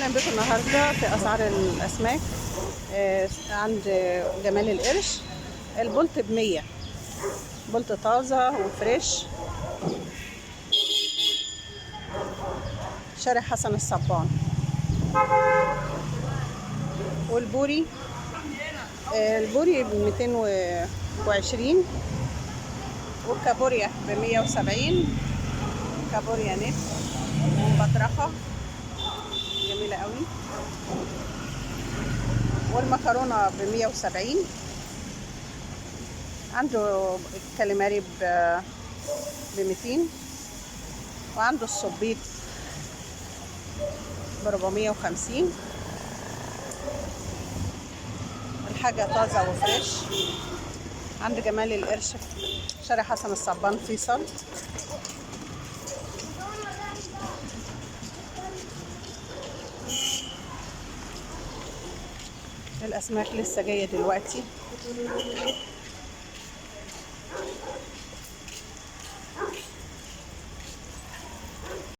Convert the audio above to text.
اهلا بكم النهارده في اسعار الاسماك. عند جمال القرش البولت ب100، بولت طازه وفريش، شارع حسن الصبان. والبوري البوري ب220، والكابوريا ب170، كابوريا نت ومبطرخه جميله قوي. والمكرونه ب170. عنده الكاليماري ب200، وعنده الصبيط ب450. الحاجة طازة وفريش عند جمال القرش في شارع حسن الصبان فيصل. الأسماك لسه جاية دلوقتي.